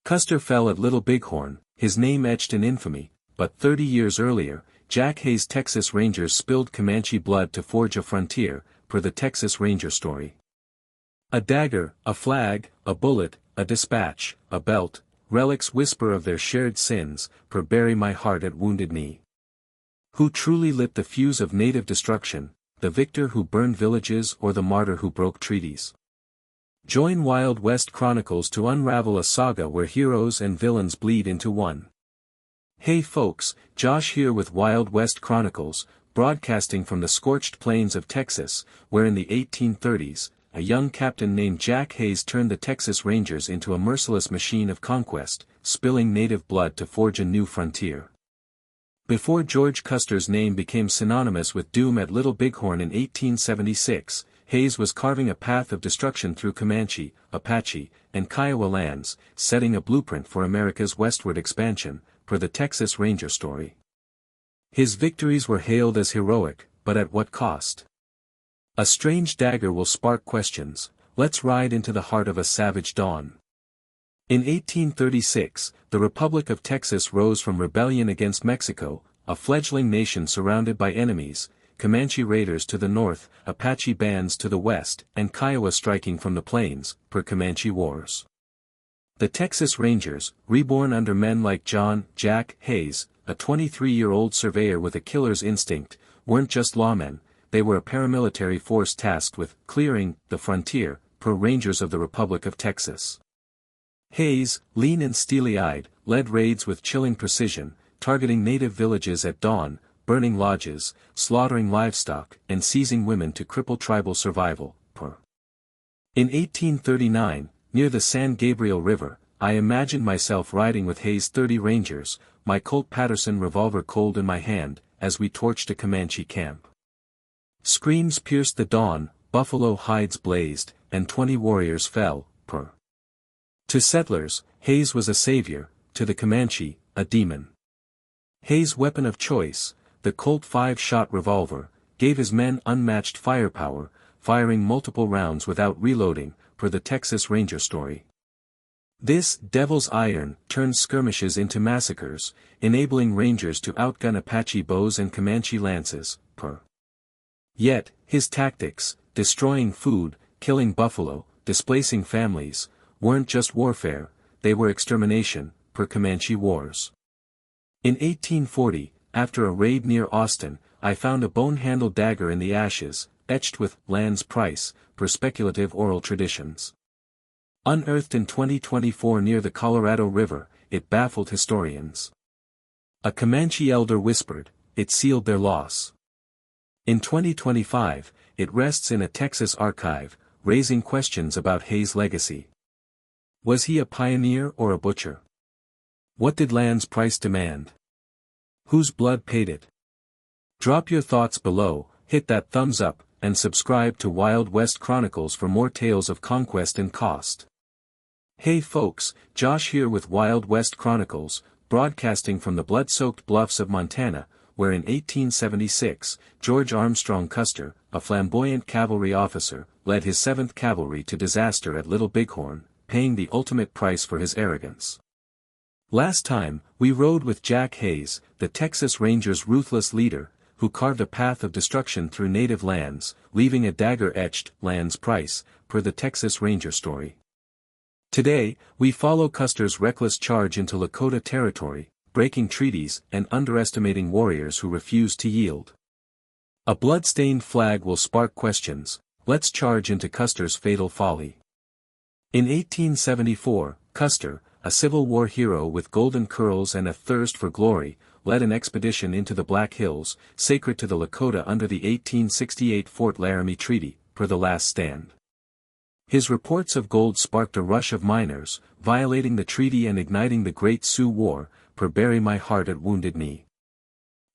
Custer fell at Little Bighorn, his name etched in infamy, but 30 years earlier, Jack Hays' Texas Rangers spilled Comanche blood to forge a frontier, per the Texas Ranger story. A dagger, a flag, a bullet, a dispatch, a belt, relics whisper of their shared sins, per bury my heart at wounded knee. Who truly lit the fuse of native destruction, the victor who burned villages or the martyr who broke treaties? Join Wild West Chronicles to unravel a saga where heroes and villains bleed into one. Hey folks, Josh here with Wild West Chronicles, broadcasting from the scorched plains of Texas, where in the 1830s, a young captain named Jack Hays turned the Texas Rangers into a merciless machine of conquest, spilling native blood to forge a new frontier. Before George Custer's name became synonymous with doom at Little Bighorn in 1876, Hays was carving a path of destruction through Comanche, Apache, and Kiowa lands, setting a blueprint for America's westward expansion, per the Texas Ranger story. His victories were hailed as heroic, but at what cost? A strange dagger will spark questions. Let's ride into the heart of a savage dawn. In 1836, the Republic of Texas rose from rebellion against Mexico, a fledgling nation surrounded by enemies, Comanche raiders to the north, Apache bands to the west, and Kiowa striking from the plains, per Comanche Wars. The Texas Rangers, reborn under men like Jack Hays, a 23-year-old surveyor with a killer's instinct, weren't just lawmen, they were a paramilitary force tasked with clearing the frontier, per Rangers of the Republic of Texas. Hays, lean and steely-eyed, led raids with chilling precision, targeting native villages at dawn, burning lodges, slaughtering livestock, and seizing women to cripple tribal survival, per. In 1839, near the San Gabriel River, I imagined myself riding with Hays' 30 Rangers, my Colt Patterson revolver cold in my hand, as we torched a Comanche camp. Screams pierced the dawn, buffalo hides blazed, and 20 warriors fell, per. To settlers, Hays was a savior, to the Comanche, a demon. Hays' weapon of choice, the Colt 5-shot revolver, gave his men unmatched firepower, firing multiple rounds without reloading, per the Texas Ranger story. This devil's iron turned skirmishes into massacres, enabling Rangers to outgun Apache bows and Comanche lances, per. Yet, his tactics, destroying food, killing buffalo, displacing families, weren't just warfare, they were extermination, per Comanche Wars. In 1840, after a raid near Austin, I found a bone-handled dagger in the ashes, etched with land's price, per speculative oral traditions. Unearthed in 2024 near the Colorado River, it baffled historians. A Comanche elder whispered, it sealed their loss. In 2025, it rests in a Texas archive, raising questions about Hays' legacy. Was he a pioneer or a butcher? What did land's price demand? Whose blood paid it? Drop your thoughts below, hit that thumbs up, and subscribe to Wild West Chronicles for more tales of conquest and cost. Hey folks, Josh here with Wild West Chronicles, broadcasting from the blood-soaked bluffs of Montana, where in 1876, George Armstrong Custer, a flamboyant cavalry officer, led his 7th Cavalry to disaster at Little Bighorn, paying the ultimate price for his arrogance. Last time, we rode with Jack Hays, the Texas Rangers' ruthless leader, who carved a path of destruction through native lands, leaving a dagger etched, land's price, per the Texas Ranger story. Today, we follow Custer's reckless charge into Lakota territory, breaking treaties and underestimating warriors who refuse to yield. A blood-stained flag will spark questions, let's charge into Custer's fatal folly. In 1874, Custer, a Civil War hero with golden curls and a thirst for glory, led an expedition into the Black Hills, sacred to the Lakota under the 1868 Fort Laramie Treaty, per the Last Stand. His reports of gold sparked a rush of miners, violating the treaty and igniting the Great Sioux War, per bury my heart at wounded knee.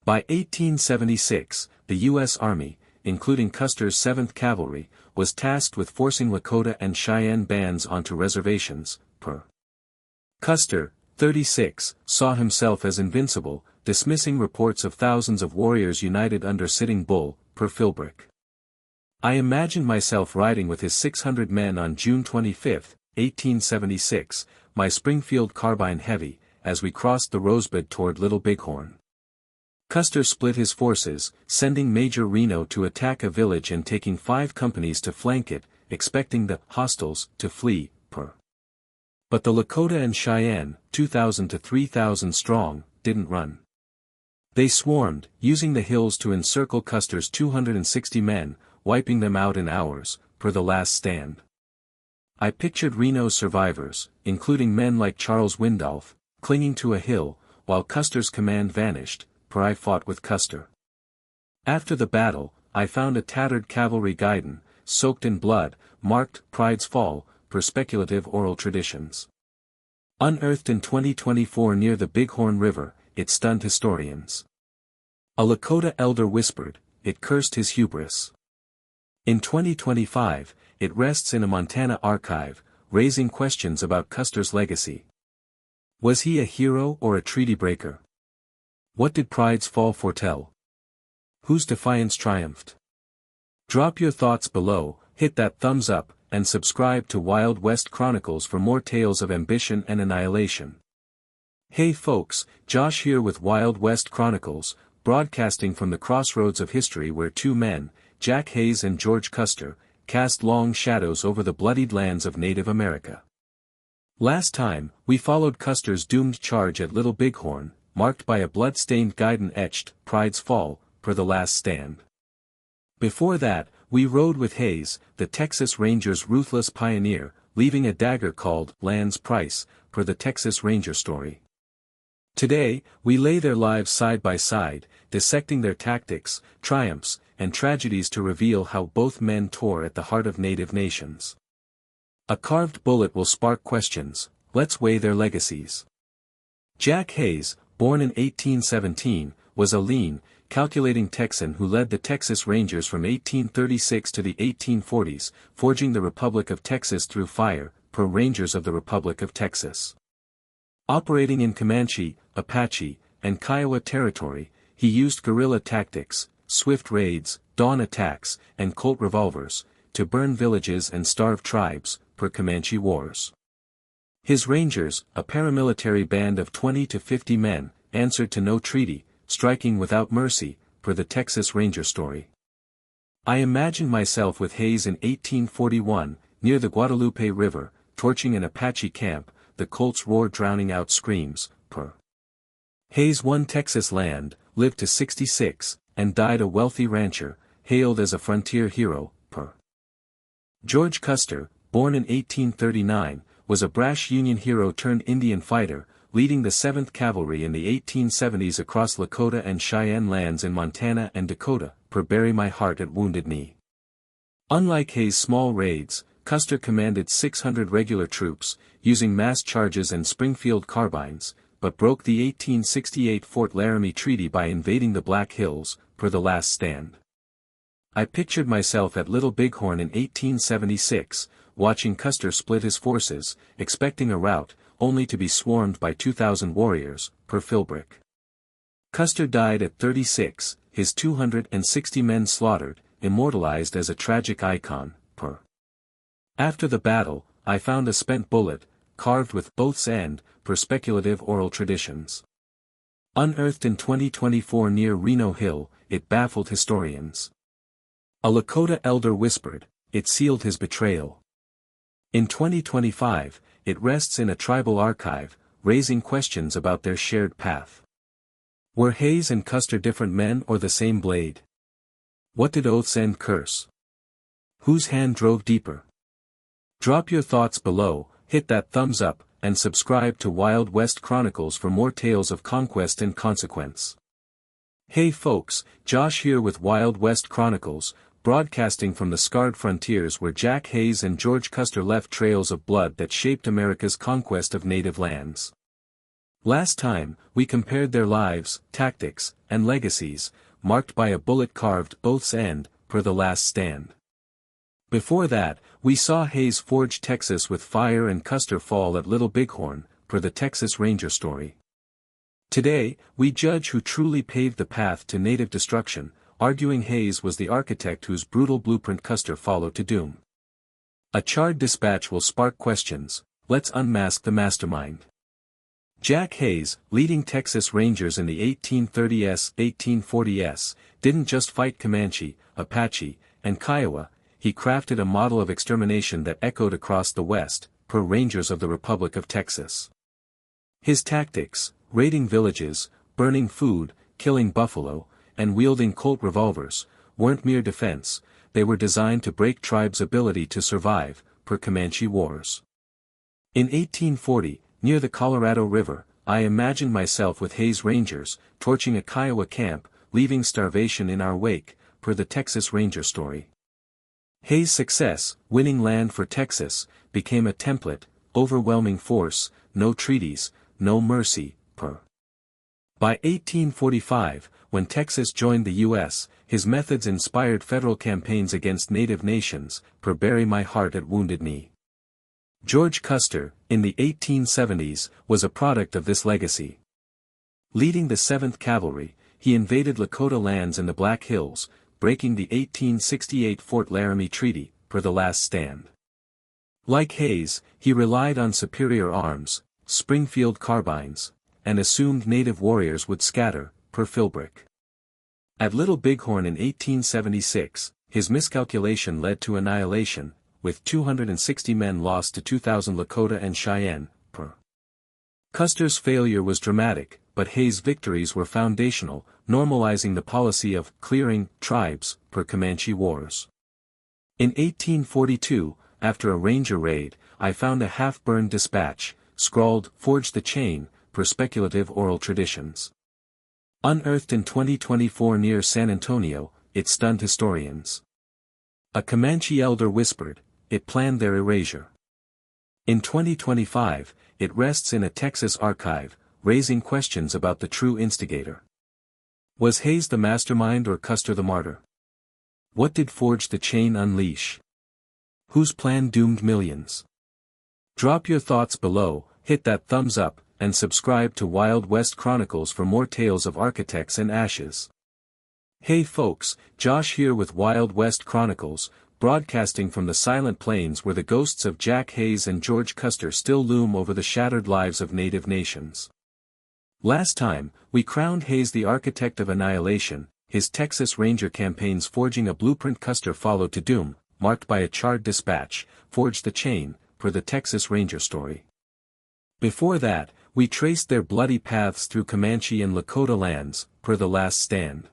By 1876, the U.S. Army, including Custer's 7th Cavalry, was tasked with forcing Lakota and Cheyenne bands onto reservations, per. Custer, 36, saw himself as invincible, dismissing reports of thousands of warriors united under Sitting Bull, per Philbrick. I imagined myself riding with his 600 men on June 25, 1876, my Springfield carbine heavy, as we crossed the Rosebud toward Little Bighorn. Custer split his forces, sending Major Reno to attack a village and taking 5 companies to flank it, expecting the hostiles to flee. But the Lakota and Cheyenne, 2,000 to 3,000 strong, didn't run. They swarmed, using the hills to encircle Custer's 260 men, wiping them out in hours, per the last stand. I pictured Reno's survivors, including men like Charles Windolph, clinging to a hill, while Custer's command vanished, per I fought with Custer. After the battle, I found a tattered cavalry guidon, soaked in blood, marked Pride's Fall, per speculative oral traditions. Unearthed in 2024 near the Bighorn River, it stunned historians. A Lakota elder whispered, it cursed his hubris. In 2025, it rests in a Montana archive, raising questions about Custer's legacy. Was he a hero or a treaty breaker? What did Pride's Fall foretell? Whose defiance triumphed? Drop your thoughts below, hit that thumbs up, and subscribe to Wild West Chronicles for more tales of ambition and annihilation. Hey folks, Josh here with Wild West Chronicles, broadcasting from the crossroads of history where 2 men, Jack Hays and George Custer, cast long shadows over the bloodied lands of Native America. Last time, we followed Custer's doomed charge at Little Bighorn, marked by a blood-stained guidon etched, Pride's Fall, per the last stand. Before that, we rode with Hays, the Texas Rangers' ruthless pioneer, leaving a dagger called Land's Price, per the Texas Ranger story. Today, we lay their lives side by side, dissecting their tactics, triumphs, and tragedies to reveal how both men tore at the heart of Native nations. A carved bullet will spark questions, let's weigh their legacies. Jack Hays, born in 1817, was a lean, calculating Texan who led the Texas Rangers from 1836 to the 1840s, forging the Republic of Texas through fire, per Rangers of the Republic of Texas. Operating in Comanche, Apache, and Kiowa territory, he used guerrilla tactics, swift raids, dawn attacks, and Colt revolvers, to burn villages and starve tribes, per Comanche Wars. His Rangers, a paramilitary band of 20 to 50 men, answered to no treaty, striking without mercy, per the Texas Ranger story. I imagine myself with Hays in 1841, near the Guadalupe River, torching an Apache camp, the Colt's roar drowning out screams, per. Hays won Texas land, lived to 66, and died a wealthy rancher, hailed as a frontier hero, per. George Custer, born in 1839, was a brash Union hero turned Indian fighter, leading the 7th Cavalry in the 1870s across Lakota and Cheyenne lands in Montana and Dakota, per Bury My Heart at Wounded Knee. Unlike Hays' small raids, Custer commanded 600 regular troops, using mass charges and Springfield carbines, but broke the 1868 Fort Laramie Treaty by invading the Black Hills, per the last stand. I pictured myself at Little Bighorn in 1876, watching Custer split his forces, expecting a rout, only to be swarmed by 2,000 warriors, per Philbrick. Custer died at 36, his 260 men slaughtered, immortalized as a tragic icon, per. After the battle, I found a spent bullet, carved with both's end, per speculative oral traditions. Unearthed in 2024 near Reno Hill, it baffled historians. A Lakota elder whispered, it sealed his betrayal. In 2025, it rests in a tribal archive, raising questions about their shared path. Were Hays and Custer different men or the same blade? What did oath's end curse? Whose hand drove deeper? Drop your thoughts below, hit that thumbs up, and subscribe to Wild West Chronicles for more tales of conquest and consequence. Hey folks, Josh here with Wild West Chronicles, broadcasting from the scarred frontiers where Jack Hays and George Custer left trails of blood that shaped America's conquest of native lands. Last time, we compared their lives, tactics, and legacies, marked by a bullet carved oath's end, per the last stand. Before that, we saw Hays forge Texas with fire and Custer fall at Little Bighorn, per the Texas Ranger story. Today, we judge who truly paved the path to native destruction, arguing Hays was the architect whose brutal blueprint Custer followed to doom. A charred dispatch will spark questions. Let's unmask the mastermind. Jack Hays, leading Texas Rangers in the 1830s, 1840s, didn't just fight Comanche, Apache, and Kiowa, he crafted a model of extermination that echoed across the West, per Rangers of the Republic of Texas. His tactics, raiding villages, burning food, killing buffalo, and wielding Colt revolvers, weren't mere defense, they were designed to break tribes' ability to survive, per Comanche Wars. In 1840, near the Colorado River, I imagined myself with Hays Rangers, torching a Kiowa camp, leaving starvation in our wake, per the Texas Ranger story. Hays' success, winning land for Texas, became a template, overwhelming force, no treaties, no mercy, per. By 1845, when Texas joined the U.S., his methods inspired federal campaigns against native nations, per Bury My Heart at Wounded Knee. George Custer, in the 1870s, was a product of this legacy. Leading the 7th Cavalry, he invaded Lakota lands in the Black Hills, breaking the 1868 Fort Laramie Treaty, per the Last Stand. Like Hays, he relied on superior arms, Springfield carbines, and assumed native warriors would scatter, per Philbrick. At Little Bighorn in 1876, his miscalculation led to annihilation, with 260 men lost to 2,000 Lakota and Cheyenne, per. Custer's failure was dramatic, but Hays' victories were foundational, normalizing the policy of clearing tribes, per Comanche Wars. In 1842, after a Ranger raid, I found a half-burned dispatch, scrawled, "Forge the chain," per speculative oral traditions. Unearthed in 2024 near San Antonio, it stunned historians. A Comanche elder whispered, it planned their erasure. In 2025, it rests in a Texas archive, raising questions about the true instigator. Was Hays the mastermind or Custer the martyr? What did Forge the Chain unleash? Whose plan doomed millions? Drop your thoughts below, hit that thumbs up, and subscribe to Wild West Chronicles for more tales of architects and ashes. Hey folks, Josh here with Wild West Chronicles, broadcasting from the Silent Plains where the ghosts of Jack Hays and George Custer still loom over the shattered lives of native nations. Last time, we crowned Hays the architect of annihilation, his Texas Ranger campaigns forging a blueprint Custer followed to doom, marked by a charred dispatch, "Forge the Chain," per the Texas Ranger story. Before that, we traced their bloody paths through Comanche and Lakota lands, per the Last Stand.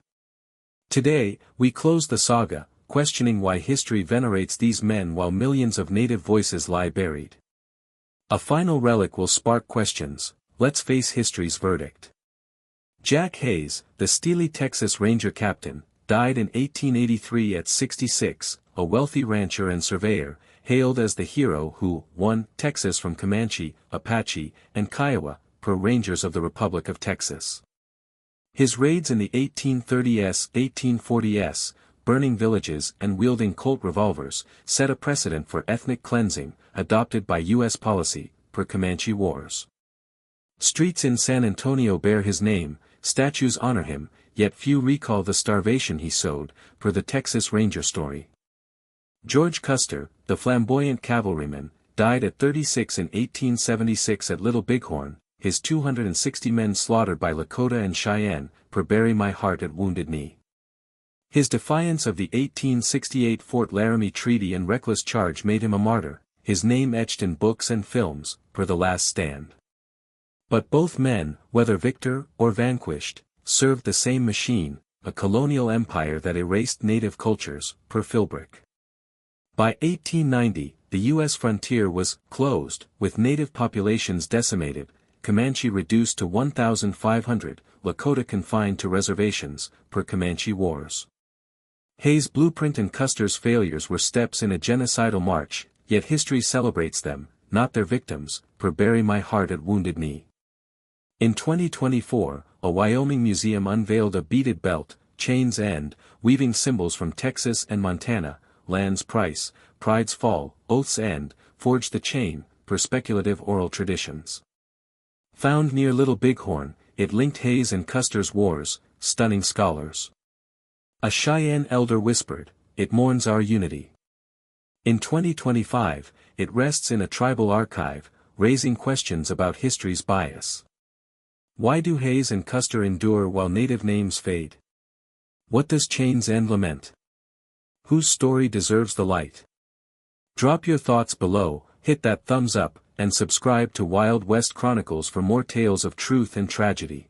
Today, we close the saga, questioning why history venerates these men while millions of native voices lie buried. A final relic will spark questions, let's face history's verdict. Jack Hays, the steely Texas Ranger captain, died in 1883 at 66, a wealthy rancher and surveyor, hailed as the hero who won Texas from Comanche, Apache, and Kiowa, per Rangers of the Republic of Texas. His raids in the 1830s, 1840s, burning villages and wielding Colt revolvers, set a precedent for ethnic cleansing, adopted by U.S. policy, per Comanche Wars. Streets in San Antonio bear his name, statues honor him, yet few recall the starvation he sowed, per the Texas Ranger story. George Custer, the flamboyant cavalryman, died at 36 in 1876 at Little Bighorn, his 260 men slaughtered by Lakota and Cheyenne, per Bury My Heart at Wounded Knee. His defiance of the 1868 Fort Laramie Treaty and reckless charge made him a martyr, his name etched in books and films, per the Last Stand. But both men, whether victor or vanquished, served the same machine, a colonial empire that erased native cultures, per Philbrick. By 1890, the U.S. frontier was closed, with native populations decimated, Comanche reduced to 1,500, Lakota confined to reservations, per Comanche Wars. Hays' blueprint and Custer's failures were steps in a genocidal march, yet history celebrates them, not their victims, per Bury My Heart at Wounded Knee. In 2024, a Wyoming museum unveiled a beaded belt, chain's end, weaving symbols from Texas and Montana, land's price, pride's fall, oath's end, forge the chain, per speculative oral traditions. Found near Little Bighorn, it linked Hays and Custer's wars, stunning scholars. A Cheyenne elder whispered, it mourns our unity. In 2025, it rests in a tribal archive, raising questions about history's bias. Why do Hayes and Custer endure while native names fade? What does Chains End lament? Whose story deserves the light? Drop your thoughts below, hit that thumbs up, and subscribe to Wild West Chronicles for more tales of truth and tragedy.